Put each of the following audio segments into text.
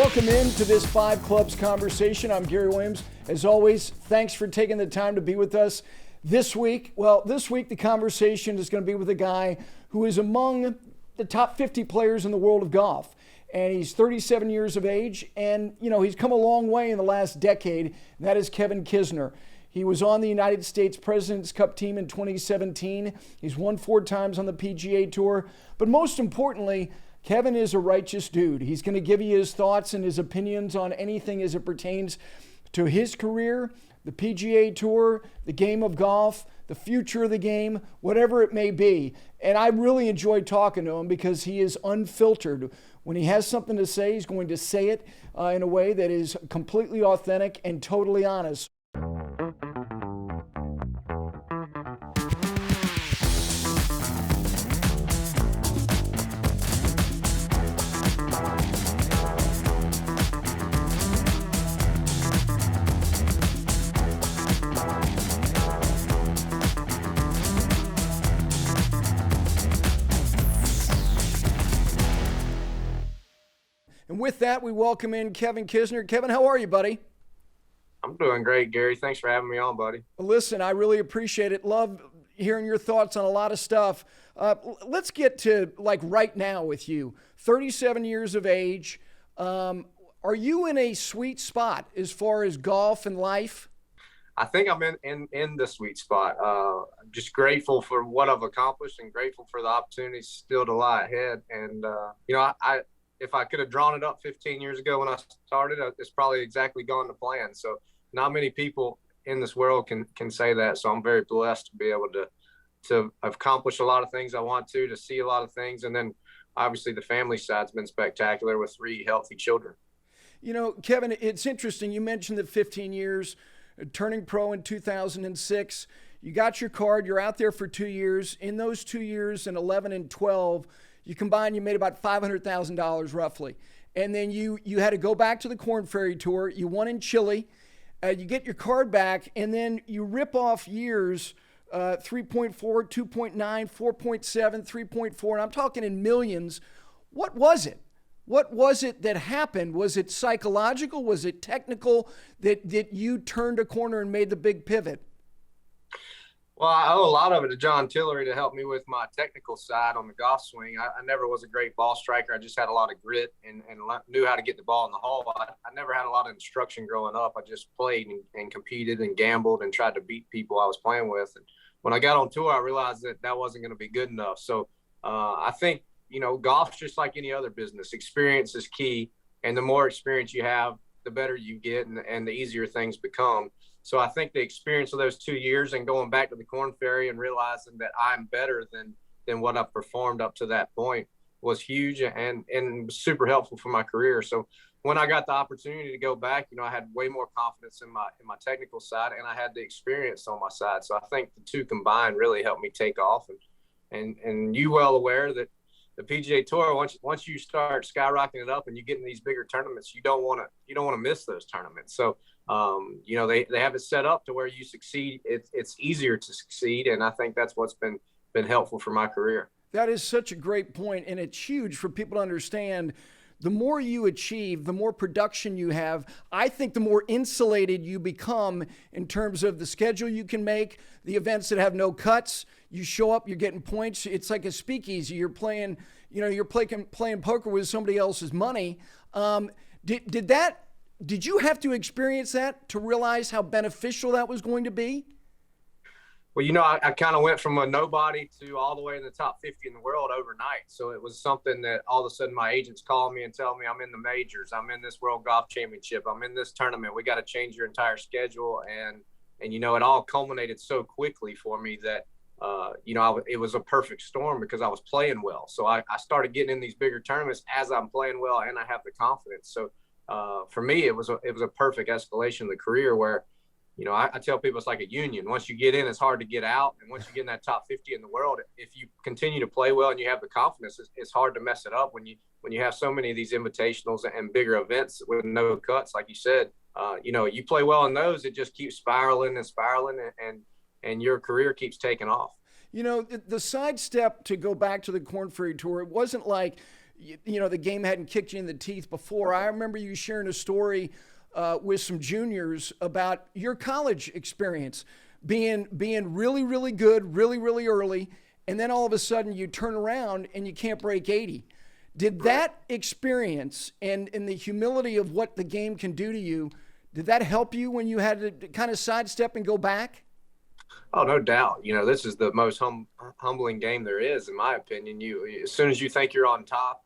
Welcome into this Five Clubs conversation. I'm Gary Williams. As always, thanks for taking the time to be with us this week. Well, this week the conversation is going to be with a guy who is among the top 50 players in the world of golf. And he's 37 years of age, and he's come a long way in the last decade, and that is Kevin Kisner. He was on the United States President's Cup team in 2017. He's won 4 times on the PGA Tour. But most importantly, Kevin is a righteous dude. He's going to give you his thoughts and his opinions on anything as it pertains to his career, the PGA Tour, the game of golf, the future of the game, whatever it may be. And I really enjoy talking to him because he is unfiltered. When he has something to say, he's going to say it in a way that is completely authentic and totally honest. And with that, we welcome in Kevin Kisner. Kevin, how are you, buddy? I'm doing great, Gary. Thanks for having me on, buddy. Listen, I really appreciate it. Love hearing your thoughts on a lot of stuff. Let's get to right now with you. 37 years of age. Are you in a sweet spot as far as golf and life? I think I'm in the sweet spot. I'm just grateful for what I've accomplished and grateful for the opportunities still to lie ahead. And, if I could have drawn it up 15 years ago when I started, it's probably exactly gone to plan. So not many people in this world can say that. So I'm very blessed to be able to accomplish a lot of things I want to see a lot of things. And then obviously the family side's been spectacular with 3 healthy children. Kevin, it's interesting. You mentioned the 15 years, turning pro in 2006. You got your card. You're out there for 2 years. In those 2 years, in 11 and 12, you combined, you made about $500,000 roughly. And then you had to go back to the Korn Ferry Tour. You won in Chile. You get your card back, and then you rip off years, 3.4, 2.9, 4.7, 3.4, and I'm talking in millions. What was it? What was it that happened? Was it psychological? Was it technical that you turned a corner and made the big pivot? Well, I owe a lot of it to John Tillery to help me with my technical side on the golf swing. I never was a great ball striker. I just had a lot of grit and knew how to get the ball in the hole. I never had a lot of instruction growing up. I just played and competed and gambled and tried to beat people I was playing with. And when I got on tour, I realized that wasn't going to be good enough. So I think, golf's just like any other business. Experience is key. And the more experience you have, the better you get and the easier things become. So I think the experience of those 2 years and going back to the Korn Ferry and realizing that I'm better than what I've performed up to that point was huge and super helpful for my career. So when I got the opportunity to go back, I had way more confidence in my technical side, and I had the experience on my side. So I think the two combined really helped me take off. And you well aware that the PGA Tour, once you start skyrocketing it up and you get in these bigger tournaments, you don't want to miss those tournaments. So they have it set up to where you succeed. It's easier to succeed, and I think that's what's been helpful for my career. That is such a great point, and it's huge for people to understand. The more you achieve, the more production you have. I think the more insulated you become in terms of the schedule you can make, the events that have no cuts. You show up, you're getting points. It's like a speakeasy. You're playing, playing poker with somebody else's money. Did you have to experience that to realize how beneficial that was going to be? Well, I kind of went from a nobody to all the way in the top 50 in the world overnight. So it was something that all of a sudden my agents call me and tell me I'm in the majors. I'm in this World Golf Championship. I'm in this tournament. We got to change your entire schedule. And it all culminated so quickly for me that, it was a perfect storm because I was playing well. So I started getting in these bigger tournaments as I'm playing well and I have the confidence. So for me, it was a perfect escalation of the career where, I tell people it's like a union. Once you get in, it's hard to get out. And once you get in that top 50 in the world, if you continue to play well and you have the confidence, it's hard to mess it up when you have so many of these invitationals and bigger events with no cuts, like you said. You play well in those, it just keeps spiraling and spiraling, and your career keeps taking off. The sidestep to go back to the Korn Ferry Tour, it wasn't like the game hadn't kicked you in the teeth before. I remember you sharing a story with some juniors about your college experience being really, really good, really, really early, and then all of a sudden you turn around and you can't break 80. Did that experience and the humility of what the game can do to you, did that help you when you had to kind of sidestep and go back? Oh, no doubt. This is the most humbling game there is, in my opinion. As soon as you think you're on top,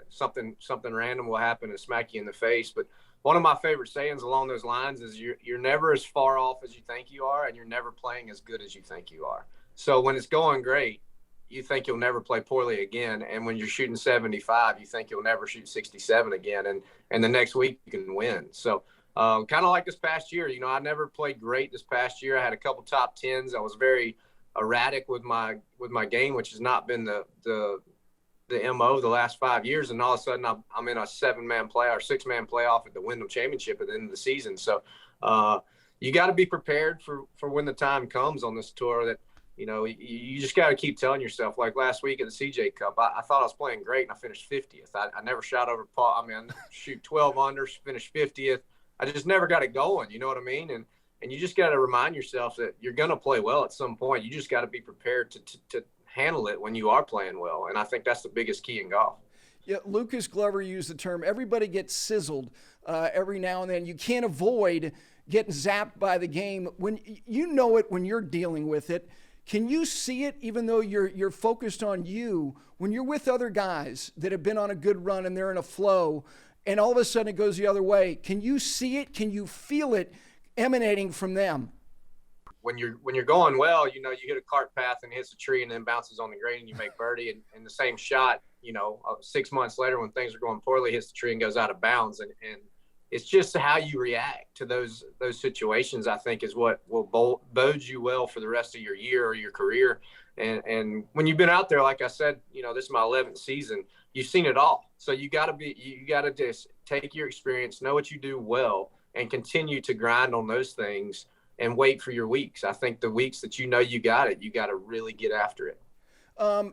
something random will happen and smack you in the face. But one of my favorite sayings along those lines is you're never as far off as you think you are, and you're never playing as good as you think you are. So when it's going great, you think you'll never play poorly again. And when you're shooting 75, you think you'll never shoot 67 again. And the next week you can win. So kind of like this past year, I never played great this past year. I had a couple top tens. I was very erratic with my game, which has not been the MO the last 5 years. And all of a sudden I'm in a 6-man playoff at the Wyndham Championship at the end of the season. So you got to be prepared for when the time comes on this tour that, you just got to keep telling yourself, like last week at the CJ Cup, I thought I was playing great and I finished 50th. I never shot over par. I shoot 12 under, finish 50th. I just never got it going. You know what I mean? And you just got to remind yourself that you're going to play well at some point. You just got to be prepared to handle it when you are playing well. And I think that's the biggest key in golf. Yeah, Lucas Glover used the term, everybody gets sizzled every now and then. You can't avoid getting zapped by the game. When you know it, when you're dealing with it, can you see it even though you're focused on you? When you're with other guys that have been on a good run and they're in a flow, and all of a sudden it goes the other way, can you see it? Can you feel it emanating from them? When you're going well, you hit a cart path and hits a tree and then bounces on the green and you make birdie, and the same shot, 6 months later when things are going poorly, hits the tree and goes out of bounds. And it's just how you react to those situations, I think, is what will bode you well for the rest of your year or your career. And when you've been out there, like I said, this is my 11th season, you've seen it all. So you got to just take your experience, know what you do well, and continue to grind on those things and wait for your weeks. I think the weeks that you got it, you got to really get after it.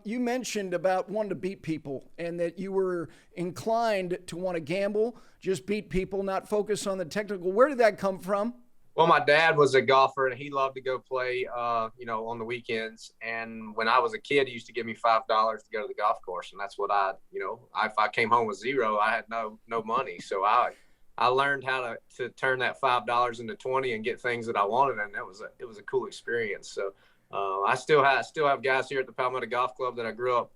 You mentioned about wanting to beat people and that you were inclined to want to gamble, just beat people, not focus on the technical. Where did that come from? Well, my dad was a golfer and he loved to go play, on the weekends. And when I was a kid, he used to give me $5 to go to the golf course. And that's what if I came home with zero, I had no money. So I learned how to turn that $5 into 20 and get things that I wanted. And it was a cool experience. So I still have guys here at the Palmetto Golf Club that I grew up,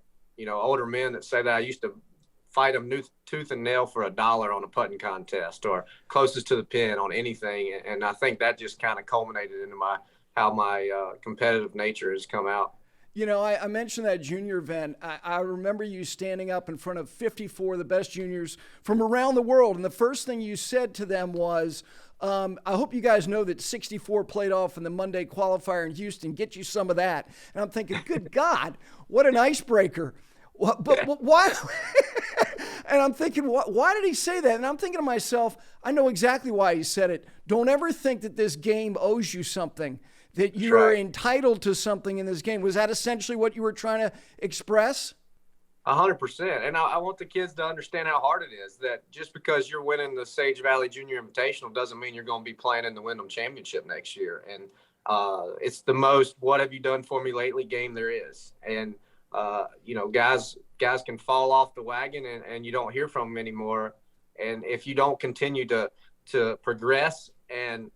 older men that say that I used to fight them tooth and nail for $1 on a putting contest or closest to the pin on anything. And I think that just kind of culminated into how my competitive nature has come out. I mentioned that junior event. I remember you standing up in front of 54 of the best juniors from around the world. And the first thing you said to them was, I hope you guys know that 64 played off in the Monday qualifier in Houston. Get you some of that. And I'm thinking, good God, what an icebreaker. But why? And I'm thinking, why did he say that? And I'm thinking to myself, I know exactly why he said it. Don't ever think that this game owes you something, that you're entitled to something in this game. Was that essentially what you were trying to express? 100%. And I want the kids to understand how hard it is, that just because you're winning the Sage Valley Junior Invitational doesn't mean you're going to be playing in the Wyndham Championship next year. And it's the most what have you done for me lately game there is. And, guys can fall off the wagon and you don't hear from them anymore. And if you don't continue to progress and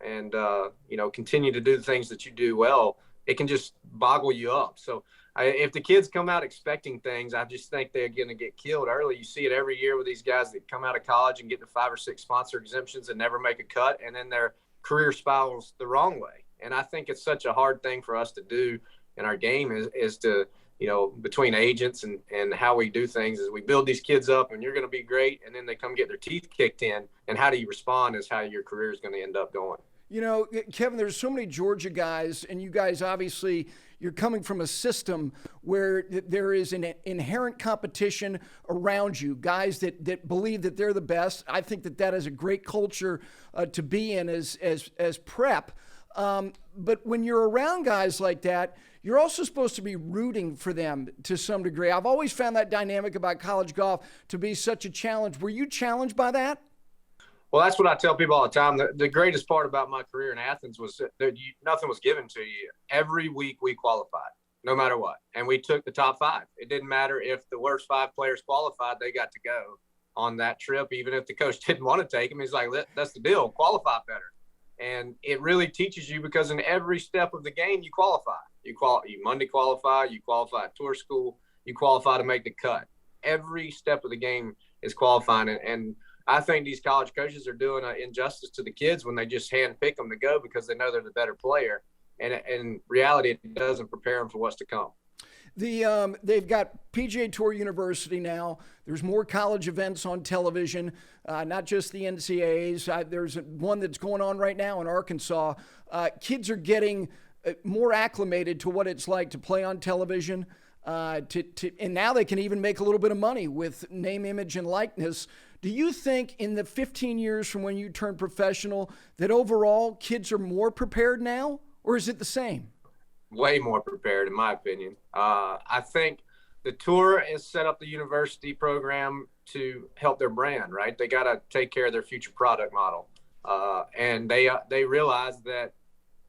continue to do the things that you do well, it can just boggle you up. So if the kids come out expecting things, I just think they're going to get killed early. You see it every year with these guys that come out of college and get to 5 or 6 sponsor exemptions and never make a cut, and then their career spirals the wrong way. And I think it's such a hard thing for us to do in our game is to, between agents and how we do things is we build these kids up and you're going to be great, and then they come get their teeth kicked in, and how do you respond is how your career is going to end up going. Kevin, there's so many Georgia guys, and you guys obviously you're coming from a system where there is an inherent competition around you, guys that believe that they're the best. I think that is a great culture to be in as prep. But when you're around guys like that, you're also supposed to be rooting for them to some degree. I've always found that dynamic about college golf to be such a challenge. Were you challenged by that? Well, that's what I tell people all the time. The greatest part about my career in Athens was that nothing was given to you. Every week we qualified, no matter what. And we took the top 5. It didn't matter if the worst 5 players qualified, they got to go on that trip, even if the coach didn't want to take them. He's like, that's the deal, qualify better. And it really teaches you, because in every step of the game, you qualify. You Monday qualify, you qualify at tour school, you qualify to make the cut. Every step of the game is qualifying. And I think these college coaches are doing an injustice to the kids when they just handpick them to go because they know they're the better player. And in reality, it doesn't prepare them for what's to come. They've got PGA Tour University now. There's more college events on television, not just the NCAAs. There's one that's going on right now in Arkansas. Kids are getting more acclimated to what it's like to play on television. And now they can even make a little bit of money with name, image, and likeness. Do you think in the 15 years from when you turned professional that overall kids are more prepared now, or is it the same? Way more prepared, in my opinion. I think the tour has set up the university program to help their brand, right? They got to take care of their future product model. And they realize that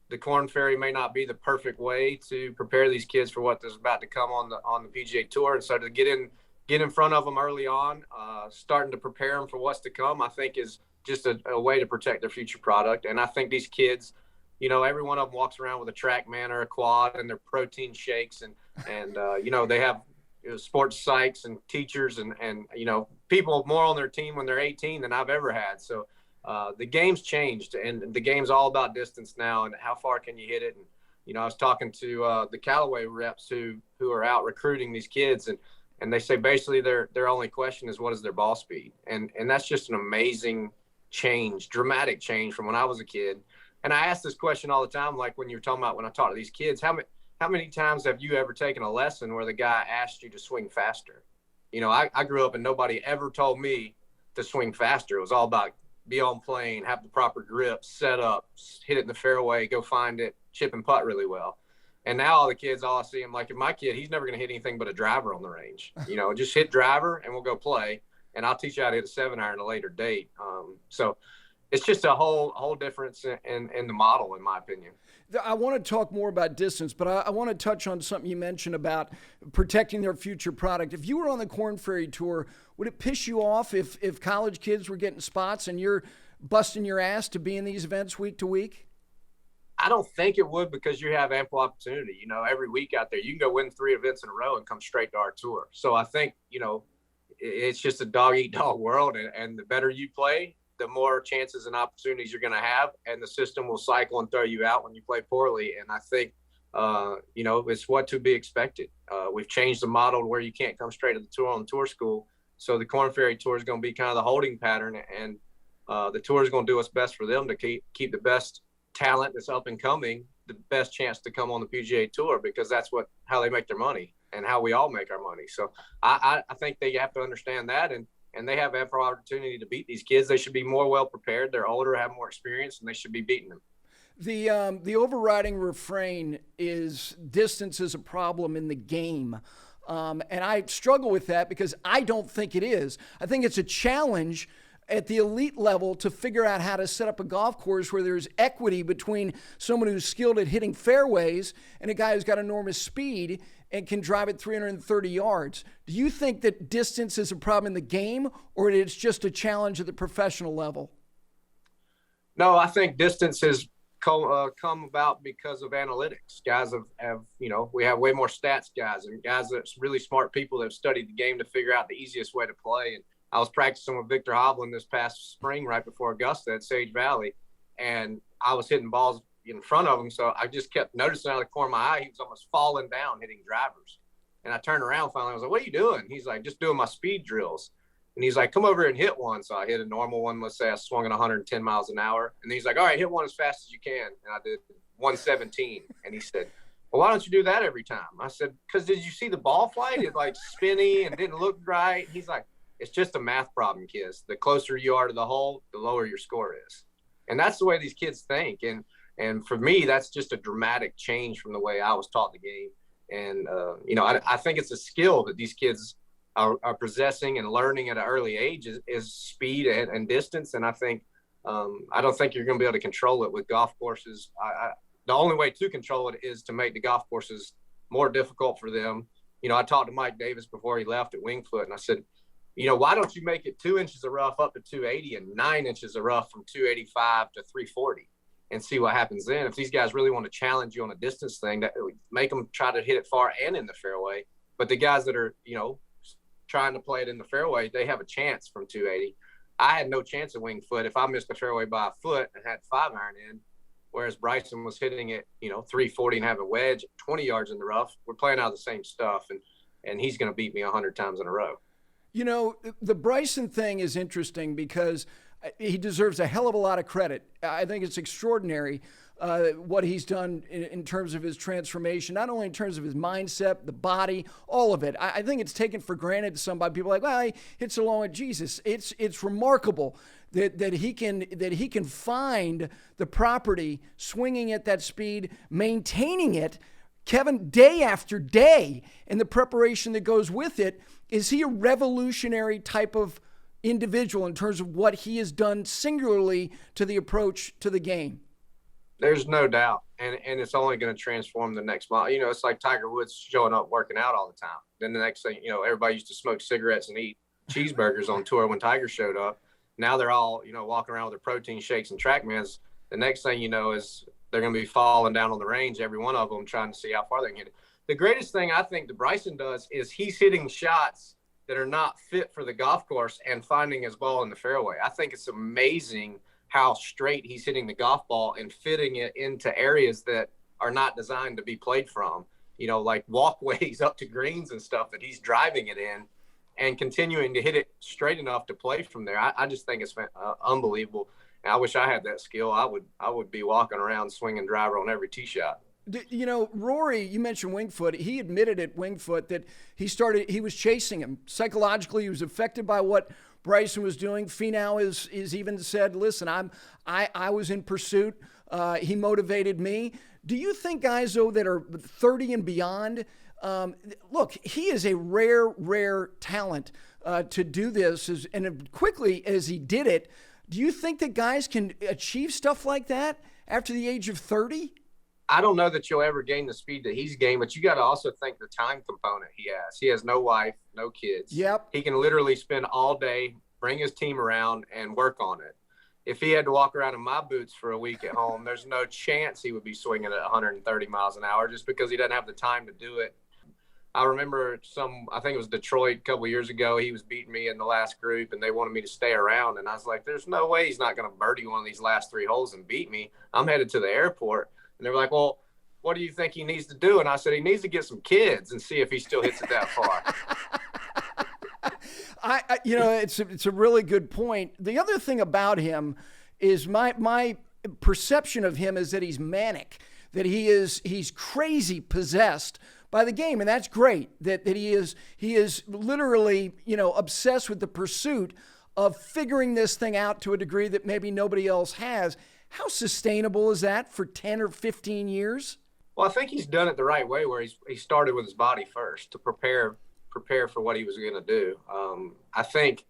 the Korn Ferry may not be the perfect way to prepare these kids for what is about to come on the PGA Tour. And so to get in front of them early on, starting to prepare them for what's to come, I think is just a way to protect their future product. And I think these kids, every one of them walks around with a TrackMan or a quad and their protein shakes and they have sports psychs and teachers and people more on their team when they're 18 than I've ever had. So the game's changed, and the game's all about distance now and how far can you hit it. And, I was talking to the Callaway reps who are out recruiting these kids, and they say basically their only question is what is their ball speed. And that's just an amazing change, dramatic change from when I was a kid. And I ask this question all the time, like when you're talking about when I talk to these kids, how many times have you ever taken a lesson where the guy asked you to swing faster? I grew up and nobody ever told me to swing faster. It was all about be on plane, have the proper grip, set up, hit it in the fairway, go find it, chip and putt really well. And now all the kids, all I see them, like my kid, he's never going to hit anything but a driver on the range. Just hit driver and we'll go play. And I'll teach you how to hit a 7-iron at a later date. So it's just a whole difference in the model, in my opinion. I want to talk more about distance, but I want to touch on something you mentioned about protecting their future product. If you were on the Korn Ferry Tour, would it piss you off if college kids were getting spots and you're busting your ass to be in these events week to week? I don't think it would, because you have ample opportunity. Every week out there, you can go win 3 events in a row and come straight to our tour. So I think, it's just a dog-eat-dog world, and the better you play, the more chances and opportunities you're going to have, and the system will cycle and throw you out when you play poorly. And I think, it's what to be expected. We've changed the model to where you can't come straight to the tour on tour school. So the Korn Ferry Tour is going to be kind of the holding pattern, and the tour is going to do what's best for them to keep the best talent that's up and coming the best chance to come on the PGA Tour, because that's how they make their money and how we all make our money. So I think they have to understand that, and they have ample opportunity to beat these kids. They should be more well prepared. They're older, have more experience, and they should be beating them. The overriding refrain is distance is a problem in the game. And I struggle with that because I don't think it is. I think it's a challenge at the elite level to figure out how to set up a golf course where there's equity between someone who's skilled at hitting fairways and a guy who's got enormous speed and can drive it 330 yards. Do you think that distance is a problem in the game, or it's just a challenge at the professional level? No, I think distance has come about because of analytics. Guys have we have way more stats guys and guys that's really smart people that have studied the game to figure out the easiest way to play. And I was practicing with Victor Hovland this past spring right before Augusta at Sage Valley, and I was hitting balls in front of him. So I just kept noticing out of the corner of my eye, he was almost falling down hitting drivers. And I turned around finally. I was like, "What are you doing?" He's like, "Just doing my speed drills." And he's like, "Come over here and hit one." So I hit a normal one. Let's say I swung at 110 miles an hour. And he's like, "All right, hit one as fast as you can." And I did 117. And he said, "Well, why don't you do that every time?" I said, "Because did you see the ball flight? It like spinny and didn't look right." He's like, "It's just a math problem, kids. The closer you are to the hole, the lower your score is." And that's the way these kids think. And And for me, that's just a dramatic change from the way I was taught the game. And, I think it's a skill that these kids are possessing and learning at an early age is speed and distance. And I think, I don't think you're going to be able to control it with golf courses. The only way to control it is to make the golf courses more difficult for them. I talked to Mike Davis before he left at Winged Foot, and I said, why don't you make it 2 inches of rough up to 280 and 9 inches of rough from 285 to 340 and see what happens then? If these guys really want to challenge you on a distance thing, that make them try to hit it far and in the fairway. But the guys that are, trying to play it in the fairway, they have a chance from 280. I had no chance at Winged Foot if I missed the fairway by a foot and had 5-iron in. Whereas Bryson was hitting it, 340 and have a wedge 20 yards in the rough. We're playing out the same stuff, and he's going to beat me 100 times in a row. The Bryson thing is interesting because he deserves a hell of a lot of credit. I think it's extraordinary what he's done in terms of his transformation, not only in terms of his mindset, the body, all of it. I think it's taken for granted to somebody. People are like, well, he hits along with Jesus. It's remarkable that he can find the property, swinging at that speed, maintaining it, Kevin, day after day, and the preparation that goes with it. Is he a revolutionary type of individual in terms of what he has done singularly to the approach to the game? There's no doubt. And it's only going to transform the next mile. It's like Tiger Woods showing up working out all the time. Then the next thing, everybody used to smoke cigarettes and eat cheeseburgers on tour when Tiger showed up. Now they're all, walking around with their protein shakes and TrackMans. The next thing you know is they're going to be falling down on the range, every one of them, trying to see how far they can hit it. The greatest thing I think that Bryson does is he's hitting shots that are not fit for the golf course and finding his ball in the fairway. I think it's amazing how straight he's hitting the golf ball and fitting it into areas that are not designed to be played from, like walkways up to greens and stuff that he's driving it in and continuing to hit it straight enough to play from there. I just think it's unbelievable. And I wish I had that skill. I would be walking around swinging driver on every tee shot. Rory, you mentioned Winged Foot. He admitted at Winged Foot that he was chasing him. Psychologically, he was affected by what Bryson was doing. Finau is even said, listen, I was in pursuit. He motivated me. Do you think guys, though, that are 30 and beyond, look, he is a rare talent to do this and quickly as he did it. Do you think that guys can achieve stuff like that after the age of 30? I don't know that you'll ever gain the speed that he's gained, but you got to also think the time component he has. He has no wife, no kids. Yep. He can literally spend all day, bring his team around, and work on it. If he had to walk around in my boots for a week at home, there's no chance he would be swinging at 130 miles an hour just because he doesn't have the time to do it. I remember I think it was Detroit a couple of years ago. He was beating me in the last group, and they wanted me to stay around. And I was like, there's no way he's not going to birdie one of these last 3 holes and beat me. I'm headed to the airport. And they were like, well, what do you think he needs to do? And I said, he needs to get some kids and see if he still hits it that far. It's a really good point. The other thing about him is my perception of him is that he's manic, that he's crazy possessed by the game. And that's great that he is literally, obsessed with the pursuit of figuring this thing out to a degree that maybe nobody else has. How sustainable is that for 10 or 15 years? Well, I think he's done it the right way, where he started with his body first to prepare for what he was going to do. I think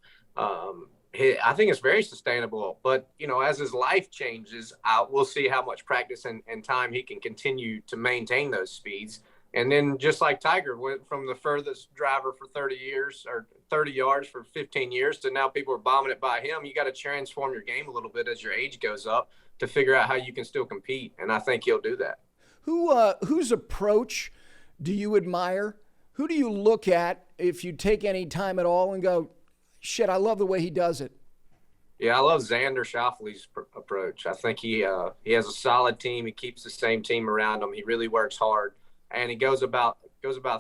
it's very sustainable. But as his life changes, we'll see how much practice and time he can continue to maintain those speeds. And then just like Tiger went from the furthest driver for 30 years or 30 yards for 15 years to now people are bombing it by him, you got to transform your game a little bit as your age goes up to figure out how you can still compete. And I think he'll do that. Whose approach do you admire? Who do you look at if you take any time at all and go, shit, I love the way he does it? Yeah, I love Xander Schauffele's approach. I think he has a solid team. He keeps the same team around him. He really works hard, and he goes about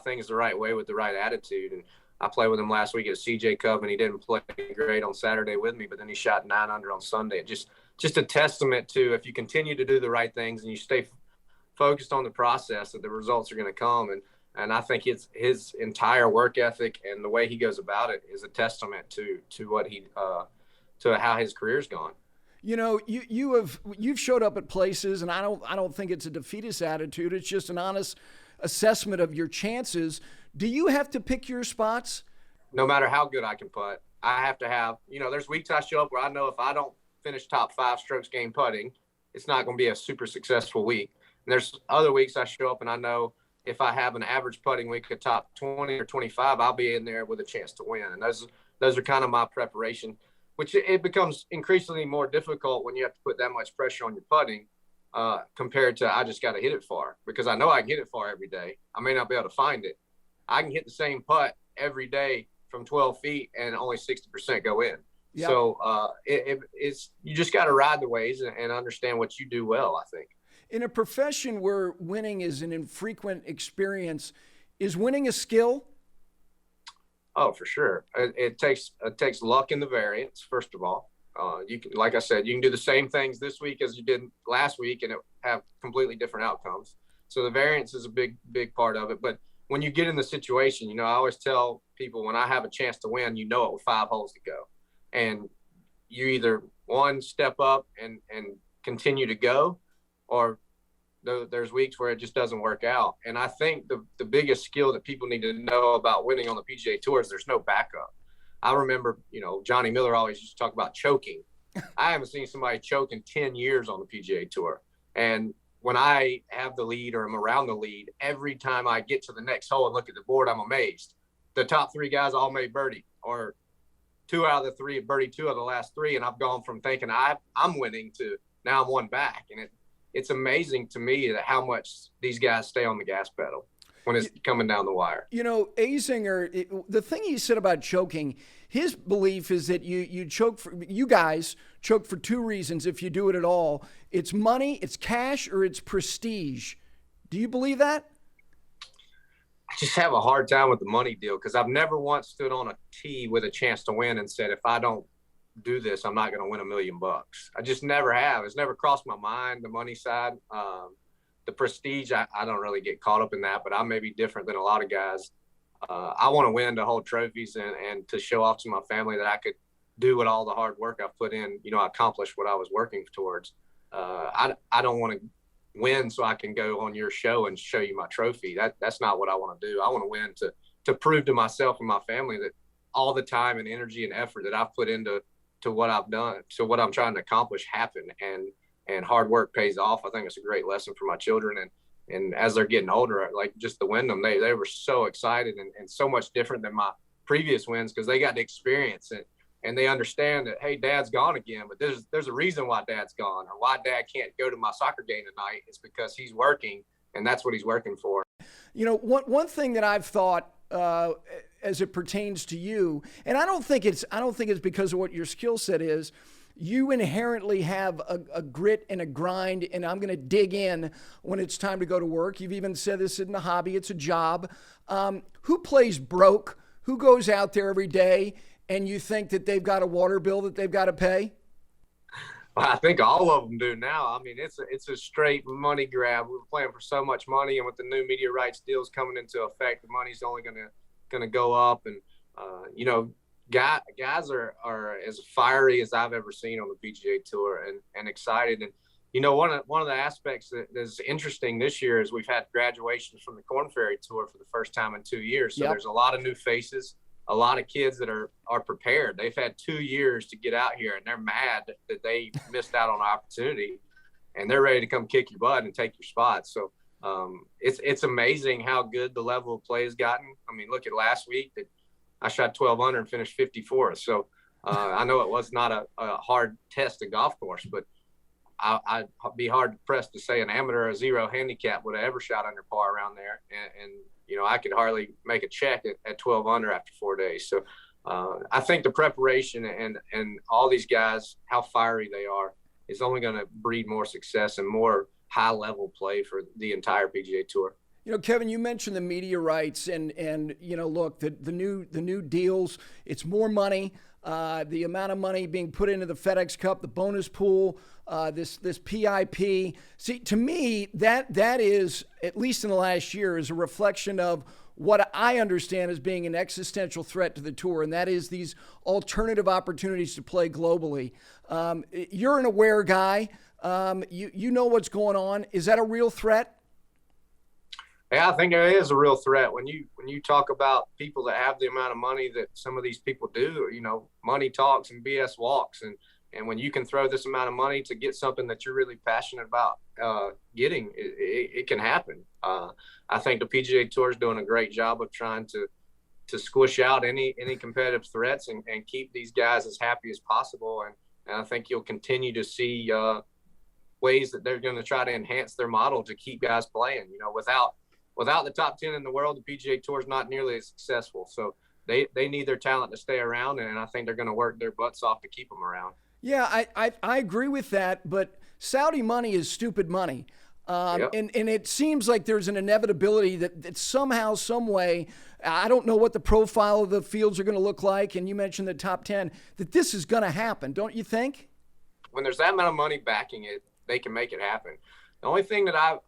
things the right way with the right attitude. And I played with him last week at CJ Cup, and he didn't play great on Saturday with me, but then he shot 9 under on Sunday. Just a testament to, if you continue to do the right things and you stay focused on the process, that the results are going to come. And I think his entire work ethic and the way he goes about it is a testament to what to how his career's gone. You've showed up at places, and I don't think it's a defeatist attitude. It's just an honest assessment of your chances. Do you have to pick your spots? No matter how good I can putt, I have to have, there's weeks I show up where I know if I don't finish top 5 strokes game putting, it's not going to be a super successful week. And there's other weeks I show up and I know if I have an average putting week at top 20 or 25, I'll be in there with a chance to win. And those are kind of my preparation, which it becomes increasingly more difficult when you have to put that much pressure on your putting compared to I just got to hit it far, because I know I can hit it far every day. I may not be able to find it. I can hit the same putt every day from 12 feet and only 60% go in. Yep. So it's you just got to ride the waves and understand what you do well, I think. In a profession where winning is an infrequent experience, is winning a skill? Oh, for sure. It takes luck in the variance, first of all. You can, like I said, you can do the same things this week as you did last week and it have completely different outcomes. So the variance is a big part of it. But when you get in the situation, I always tell people when I have a chance to win, it with 5 holes to go. And you either one step up and continue to go, or there's weeks where it just doesn't work out. And I think the biggest skill that people need to know about winning on the PGA Tour is there's no backup. I remember, Johnny Miller always used to talk about choking. I haven't seen somebody choke in 10 years on the PGA Tour. And when I have the lead or I'm around the lead, every time I get to the next hole and look at the board, I'm amazed. The top 3 guys all made birdie, or 2 out of the 3 birdie 2 of the last 3. And I've gone from thinking I'm winning to now I'm 1 back. And it's amazing to me that how much these guys stay on the gas pedal when it's coming down the wire. Azinger, the thing he said about choking, his belief is that you guys choke for 2 reasons if you do it at all. It's money, it's cash, or it's prestige. Do you believe that? I just have a hard time with the money deal because I've never once stood on a tee with a chance to win and said, if I don't do this, I'm not going to win $1 million. I just never have. It's never crossed my mind, the money side. The prestige, I don't really get caught up in that, but I may be different than a lot of guys. I want to win to hold trophies and to show off to my family that I could do what all the hard work I've put in, accomplish what I was working towards. I don't want to win so I can go on your show and show you my trophy. That's not what I want to do. I want to win to prove to myself and my family that all the time and energy and effort that I've put into what I've done, to what I'm trying to accomplish happened, and hard work pays off. I think it's a great lesson for my children. And as they're getting older, like just to win them, they were so excited and so much different than my previous wins because they got to experience it. And they understand that, hey, Dad's gone again, but there's a reason why Dad's gone, or why Dad can't go to my soccer game tonight. It's because he's working, and that's what he's working for. One thing that I've thought as it pertains to you, and I don't think it's because of what your skill set is. You inherently have a grit and a grind, and I'm going to dig in when it's time to go to work. You've even said this isn't a hobby, it's a job. Who plays broke? Who goes out there every day and you think that they've got a water bill that they've got to pay? Well, I think all of them do now. I mean, it's a straight money grab. We're playing for so much money, and with the new media rights deals coming into effect, the money's only going to go up. And guys are as fiery as I've ever seen on the PGA Tour and excited. And one of the aspects that is interesting this year is we've had graduations from the Korn Ferry Tour for the first time in 2 years. So There's a lot of new faces, a lot of kids that are prepared. They've had 2 years to get out here, and they're mad that they missed out on an opportunity, and they're ready to come kick your butt and take your spot. So it's amazing how good the level of play has gotten. I mean, look at last week that I shot 12 under and finished 54th. So I know it was not a hard test of golf course, but I'd be hard pressed to say an amateur or a 0 handicap would have ever shot under par around there. And I could hardly make a check at 12 under after 4 days. So I think the preparation and all these guys, how fiery they are, is only going to breed more success and more high level play for the entire PGA Tour. Kevin, you mentioned the media rights and look, the new deals, it's more money. The amount of money being put into the FedEx Cup, the bonus pool, this PIP. See, to me, that is, at least in the last year, is a reflection of what I understand as being an existential threat to the tour, and that is these alternative opportunities to play globally. You're an aware guy. You know what's going on. Is that a real threat? Yeah, I think there is a real threat when you talk about people that have the amount of money that some of these people do. Money talks and BS walks, and when you can throw this amount of money to get something that you're really passionate about getting, it can happen. I think the PGA Tour is doing a great job of trying to squish out any competitive threats and keep these guys as happy as possible. And I think you'll continue to see ways that they're going to try to enhance their model to keep guys playing. Without the top 10 in the world, the PGA Tour is not nearly as successful. So they need their talent to stay around, and I think they're going to work their butts off to keep them around. Yeah, I agree with that, but Saudi money is stupid money. Yep. And it seems like there's an inevitability that somehow, some way, I don't know what the profile of the fields are going to look like, and you mentioned the top 10, that this is going to happen, don't you think? When there's that amount of money backing it, they can make it happen. The only thing that I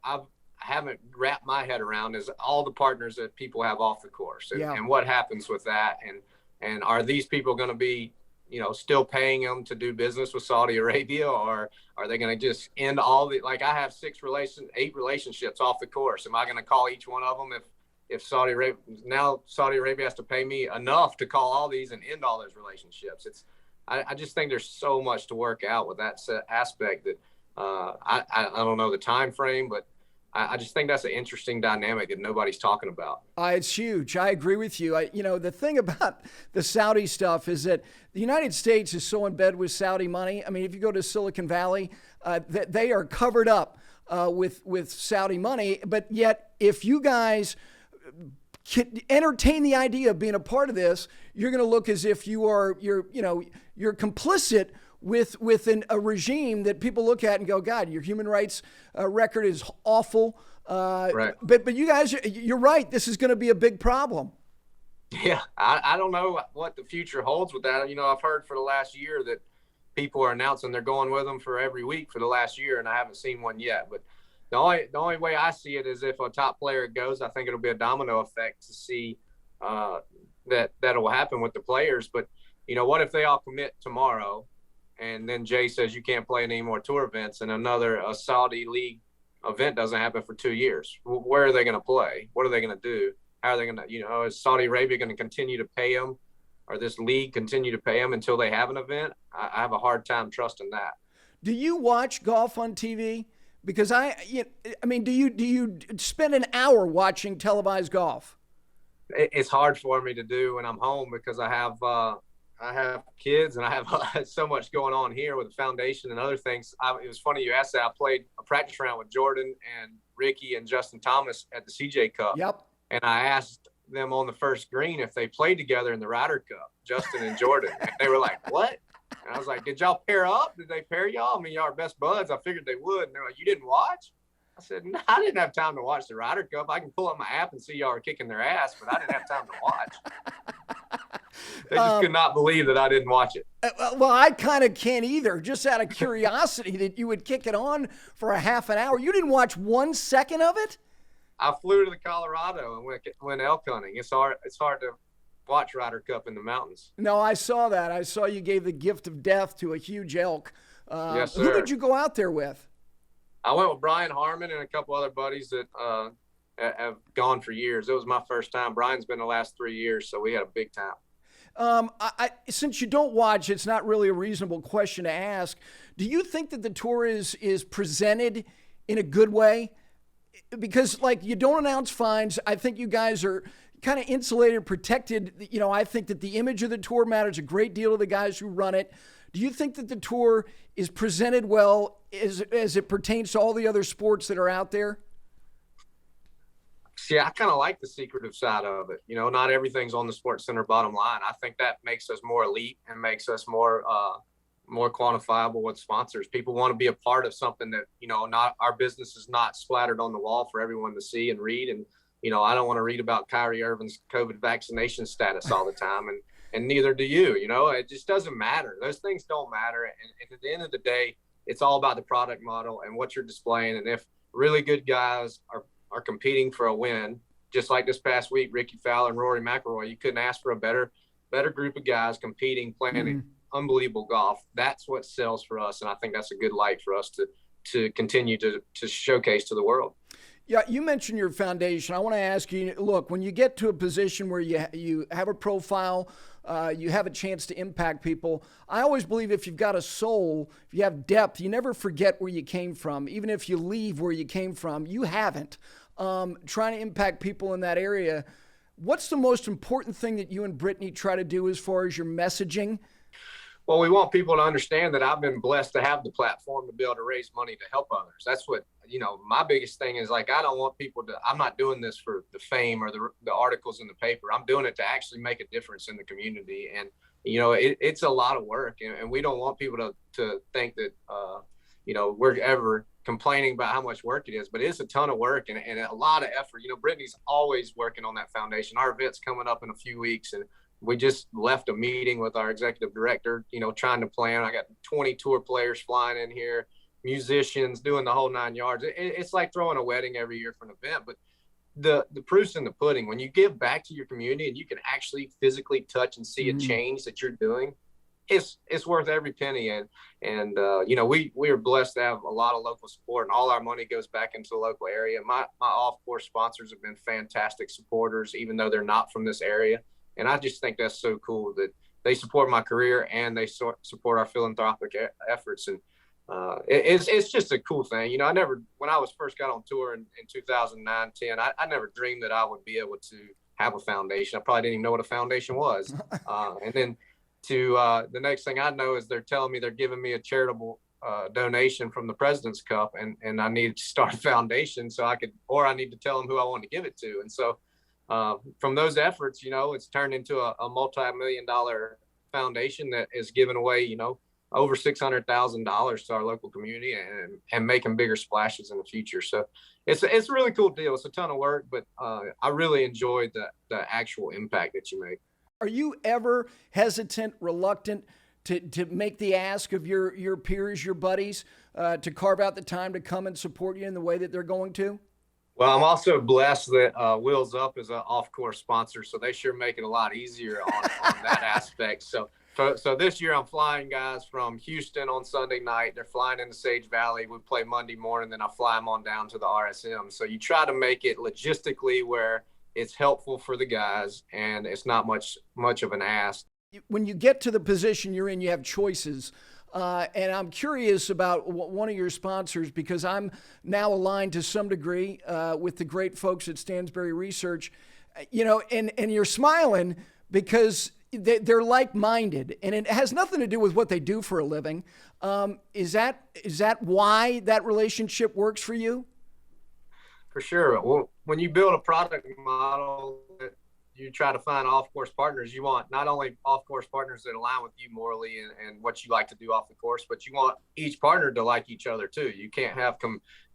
haven't wrapped my head around is all the partners that people have off the course and what happens with that. And are these people going to be, still paying them to do business with Saudi Arabia, or are they going to just end all the, like I have 8 relationships off the course. Am I going to call each one of them if Saudi Arabia has to pay me enough to call all these and end all those relationships? I just think there's so much to work out with that aspect that I don't know the time frame, but I just think that's an interesting dynamic that nobody's talking about. It's huge. I agree with you. The thing about the Saudi stuff is that the United States is so in bed with Saudi money. I mean, if you go to Silicon Valley, they are covered up with Saudi money. But yet, if you guys entertain the idea of being a part of this, you're going to look as if you're complicit with a regime that people look at and go, God, your human rights record is awful. Right. But you guys, you're right. This is going to be a big problem. Yeah, I don't know what the future holds with that. I've heard for the last year that people are announcing they're going with them for every week for the last year, and I haven't seen one yet. But the only way I see it is if a top player goes, I think it'll be a domino effect to see that will happen with the players. But what if they all commit tomorrow? And then Jay says you can't play any more tour events, and a Saudi league event doesn't happen for 2 years. Where are they going to play? What are they going to do? How are they going to, is Saudi Arabia going to continue to pay them, or this league continue to pay them until they have an event? I have a hard time trusting that. Do you watch golf on TV? Because do you spend an hour watching televised golf? It's hard for me to do when I'm home because I have kids and I have so much going on here with the foundation and other things. It was funny you asked that. I played a practice round with Jordan and Ricky and Justin Thomas at the CJ Cup. Yep. And I asked them on the first green if they played together in the Ryder Cup, Justin and Jordan. And they were like, what? And I was like, did y'all pair up? Did they pair y'all? I mean, y'all are best buds. I figured they would. And they're like, you didn't watch? I said, no, I didn't have time to watch the Ryder Cup. I can pull up my app and see y'all are kicking their ass, but I didn't have time to watch. They just could not believe that I didn't watch it. Well, I kind of can't either, just out of curiosity that you would kick it on for a half an hour. You didn't watch 1 second of it? I flew to Colorado and went elk hunting. It's hard to watch Ryder Cup in the mountains. No, I saw that. I saw you gave the gift of death to a huge elk. Yes, sir. Who did you go out there with? I went with Brian Harmon and a couple other buddies that have gone for years. It was my first time. Brian's been the last 3 years, so we had a big time. Since you don't watch, it's not really a reasonable question to ask. Do you think that the tour is presented in a good way? Because, you don't announce fines. I think you guys are kind of insulated, protected. I think that the image of the tour matters a great deal to the guys who run it. Do you think that the tour is presented well as it pertains to all the other sports that are out there? See, I kind of like the secretive side of it. Not everything's on the Sports Center bottom line. I think that makes us more elite and makes us more quantifiable with sponsors. People want to be a part of something that, not our business is not splattered on the wall for everyone to see and read. And, I don't want to read about Kyrie Irving's COVID vaccination status all the time. And neither do you. It just doesn't matter. Those things don't matter. And at the end of the day, it's all about the product model and what you're displaying. And if really good guys are competing for a win, just like this past week, Ricky Fowler and Rory McIlroy. You couldn't ask for a better group of guys competing, playing unbelievable golf. That's what sells for us, and I think that's a good light for us to continue to showcase to the world. Yeah, you mentioned your foundation. I want to ask you, look, when you get to a position where you have a profile, you have a chance to impact people, I always believe if you've got a soul, if you have depth, you never forget where you came from. Even if you leave where you came from, you haven't. Trying to impact people in that area. What's the most important thing that you and Brittany try to do as far as your messaging? Well, we want people to understand that I've been blessed to have the platform to be able to raise money to help others. That's what, my biggest thing is, like, I don't want people to, I'm not doing this for the fame or the articles in the paper. I'm doing it to actually make a difference in the community. And, it's a lot of work, and we don't want people to think that, we're ever complaining about how much work it is, but it's a ton of work and a lot of effort. Brittany's always working on that foundation. Our event's coming up in a few weeks, and we just left a meeting with our executive director, trying to plan. I got 20 tour players flying in here, musicians, doing the whole 9 yards. It's like throwing a wedding every year for an event, but the proof's in the pudding. When you give back to your community and you can actually physically touch and see a change that you're doing, it's worth every penny. And we are blessed to have a lot of local support, and all our money goes back into the local area. My off-course sponsors have been fantastic supporters, even though they're not from this area. And I just think that's so cool that they support my career and they support our philanthropic efforts. And it's just a cool thing. When I was first got on tour in 2009, 10, I never dreamed that I would be able to have a foundation. I probably didn't even know what a foundation was. And then the next thing I know is they're telling me they're giving me a charitable donation from the President's Cup, and I needed to start a foundation I need to tell them who I want to give it to. And so from those efforts, it's turned into a multi-million-dollar foundation that is giving away, over $600,000 to our local community and making bigger splashes in the future. So it's a really cool deal. It's a ton of work, but I really enjoyed the actual impact that you make. Are you ever hesitant, reluctant to make the ask of your peers, your buddies, to carve out the time to come and support you in the way that they're going to? Well, I'm also blessed that Wheels Up is an off-course sponsor, so they sure make it a lot easier on that aspect. So this year I'm flying guys from Houston on Sunday night. They're flying into Sage Valley. We play Monday morning, then I fly them on down to the RSM. So you try to make it logistically where it's helpful for the guys and it's not much of an ask. When you get to the position you're in, you have choices. And I'm curious about one of your sponsors, because I'm now aligned to some degree with the great folks at Stansberry Research, and you're smiling because they're like-minded, and it has nothing to do with what they do for a living. Is that why that relationship works for you? For sure. Well, when you build a product model that you try to find off-course partners, you want not only off-course partners that align with you morally and what you like to do off the course, but you want each partner to like each other too. You can't have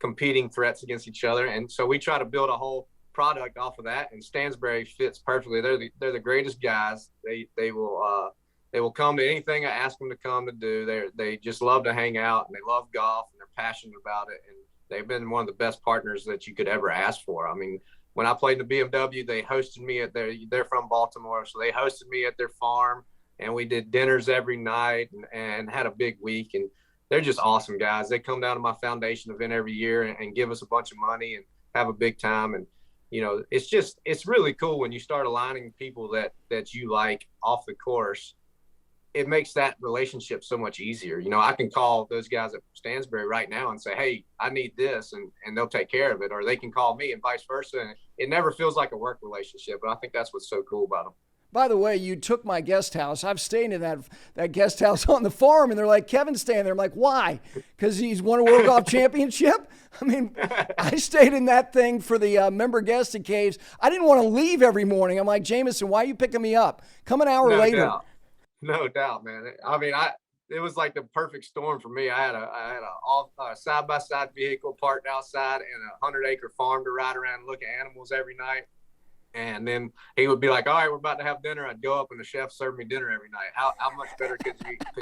competing threats against each other. And so we try to build a whole product off of that, and Stansberry fits perfectly. They're the greatest guys. They will come to anything I ask them to come to do. They just love to hang out, and they love golf, and they're passionate about it. And they've been one of the best partners that you could ever ask for. I mean, when I played in the BMW, they hosted me they're from Baltimore, so they hosted me at their farm, and we did dinners every night and had a big week. And they're just awesome guys. They come down to my foundation event every year and give us a bunch of money and have a big time. And, it's really cool when you start aligning people that you like off the course. It makes that relationship so much easier. I can call those guys at Stansberry right now and say, hey, I need this, and they'll take care of it. Or they can call me and vice versa. And it never feels like a work relationship. But I think that's what's so cool about them. By the way, you took my guest house. I've stayed in that guest house on the farm, and they're like, Kevin's staying there. I'm like, why? Because he's won a World Golf Championship? I mean, I stayed in that thing for the member guest caves. I didn't want to leave every morning. I'm like, Jameson, why are you picking me up? Come an hour later. No doubt, man. I mean, it was like the perfect storm for me. I had a side-by-side vehicle parked outside and a 100-acre farm to ride around and look at animals every night. And then he would be like, all right, we're about to have dinner. I'd go up and the chef served me dinner every night. How much better could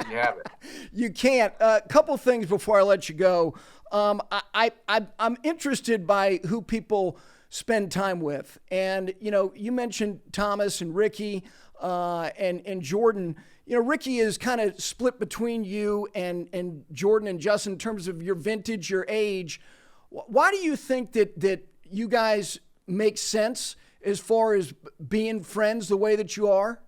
you have it? You can't. A couple things before I let you go. I'm interested by who people spend time with. And, you mentioned Thomas and Ricky and Jordan. Ricky is kind of split between you and Jordan and Justin in terms of your vintage, your age. Why do you think that you guys make sense as far as being friends the way that you are?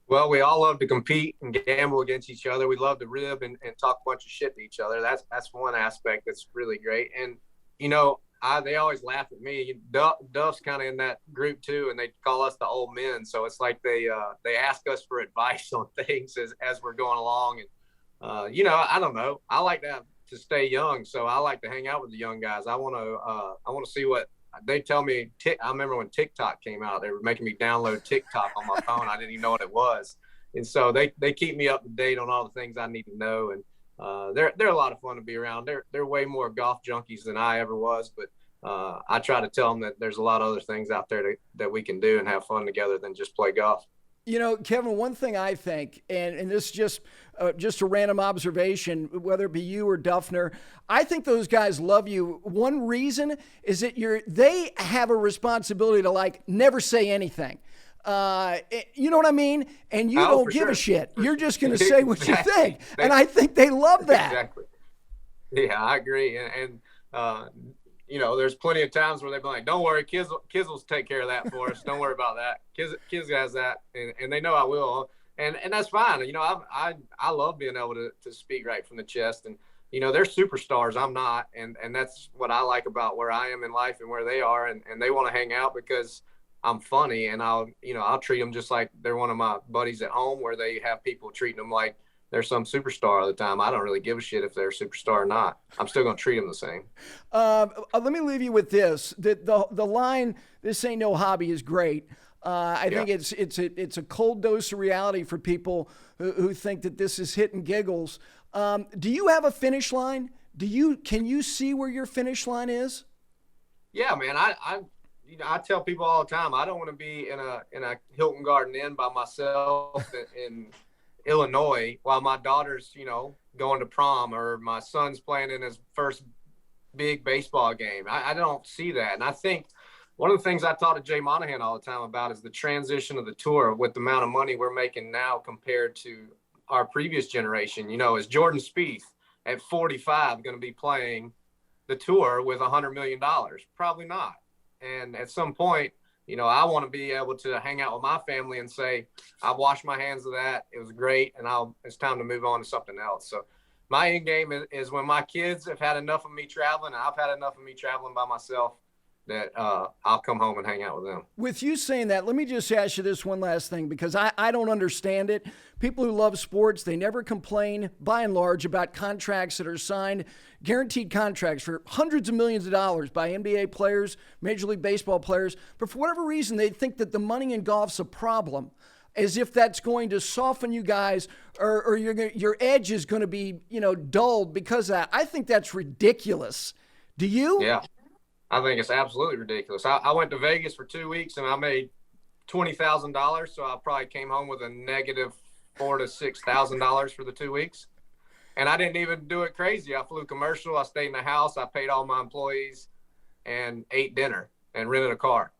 Well, we all love to compete and gamble against each other. We love to rib and talk a bunch of shit to each other. That's one aspect that's really great. And, they always laugh at me. Duff's kind of in that group too, and they call us the old men. So it's like they ask us for advice on things as we're going along. And, I don't know. I like to stay young, so I like to hang out with the young guys. I want to see what they tell me. I remember when TikTok came out, they were making me download TikTok on my phone. I didn't even know what it was. And so they keep me up to date on all the things I need to know. And they're a lot of fun to be around. They're way more golf junkies than I ever was, but I try to tell them that there's a lot of other things out there that we can do and have fun together than just play golf. Kevin, one thing I think, and this is just a random observation, whether it be you or Duffner, I think those guys love you. One reason is that they have a responsibility to never say anything. You know what I mean? And you don't give a shit. You're just going to say what exactly. You think. And I think they love that. Exactly. Yeah, I agree. And there's plenty of times where they've been like, don't worry, kids will take care of that for us. Don't worry about that. Kids has that. And they know I will. And that's fine. I love being able to speak right from the chest. And, they're superstars. I'm not. And that's what I like about where I am in life and where they are. And they want to hang out because I'm funny, and I'll treat them just like they're one of my buddies at home, where they have people treating them like they're some superstar all the time. I don't really give a shit if they're a superstar or not. I'm still going to treat them the same. Let me leave you with this. The line, "This ain't no hobby," is great. I think it's a cold dose of reality for people who think that this is hit and giggles. Do you have a finish line? Can you see where your finish line is? Yeah, man. I tell people all the time, I don't want to be in a Hilton Garden Inn by myself in Illinois while my daughter's, going to prom, or my son's playing in his first big baseball game. I don't see that. And I think one of the things I talk to Jay Monahan all the time about is the transition of the tour with the amount of money we're making now compared to our previous generation. Is Jordan Spieth at 45 going to be playing the tour with $100 million? Probably not. And at some point, I want to be able to hang out with my family and say, I washed my hands of that. It was great. And it's time to move on to something else. So my end game is when my kids have had enough of me traveling, and I've had enough of me traveling by myself, that I'll come home and hang out with them. With you saying that, let me just ask you this one last thing, because I don't understand it. People who love sports, they never complain, by and large, about contracts that are signed, guaranteed contracts for hundreds of millions of dollars by NBA players, Major League Baseball players. But for whatever reason, they think that the money in golf's a problem, as if that's going to soften you guys, or your edge is going to be, dulled because of that. I think that's ridiculous. Do you? Yeah. I think it's absolutely ridiculous. I went to Vegas for 2 weeks and I made $20,000. So I probably came home with a negative $4,000 to $6,000 for the 2 weeks. And I didn't even do it crazy. I flew commercial. I stayed in the house. I paid all my employees and ate dinner and rented a car.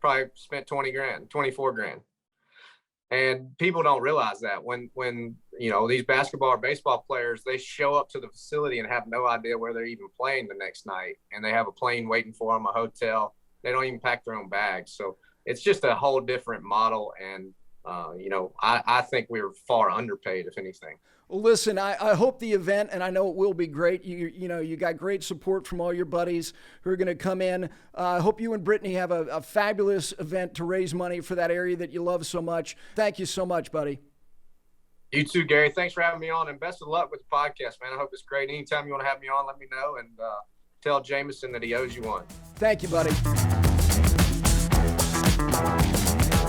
Probably spent 20 grand, 24 grand. And people don't realize that when these basketball or baseball players, they show up to the facility and have no idea where they're even playing the next night. And they have a plane waiting for them, a hotel. They don't even pack their own bags. So it's just a whole different model. And, I think we're far underpaid, if anything. Well, listen, I hope the event, and I know it will be great. You got great support from all your buddies who are going to come in. I hope you and Brittany have a fabulous event to raise money for that area that you love so much. Thank you so much, buddy. You too, Gary. Thanks for having me on, and best of luck with the podcast, man. I hope it's great. Anytime you want to have me on, let me know, and tell Jameson that he owes you one. Thank you, buddy.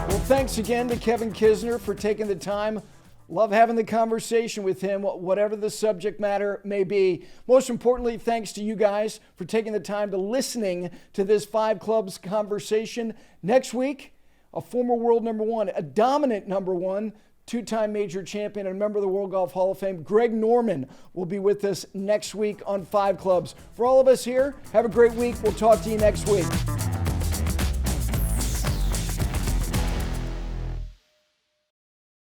Well, thanks again to Kevin Kisner for taking the time. Love having the conversation with him, whatever the subject matter may be. Most importantly, thanks to you guys for taking the time to listening to this Five Clubs conversation. Next week, a former world number one, a dominant number one, two-time major champion and a member of the World Golf Hall of Fame. Greg Norman will be with us next week on 5 Clubs. For all of us here, have a great week. We'll talk to you next week.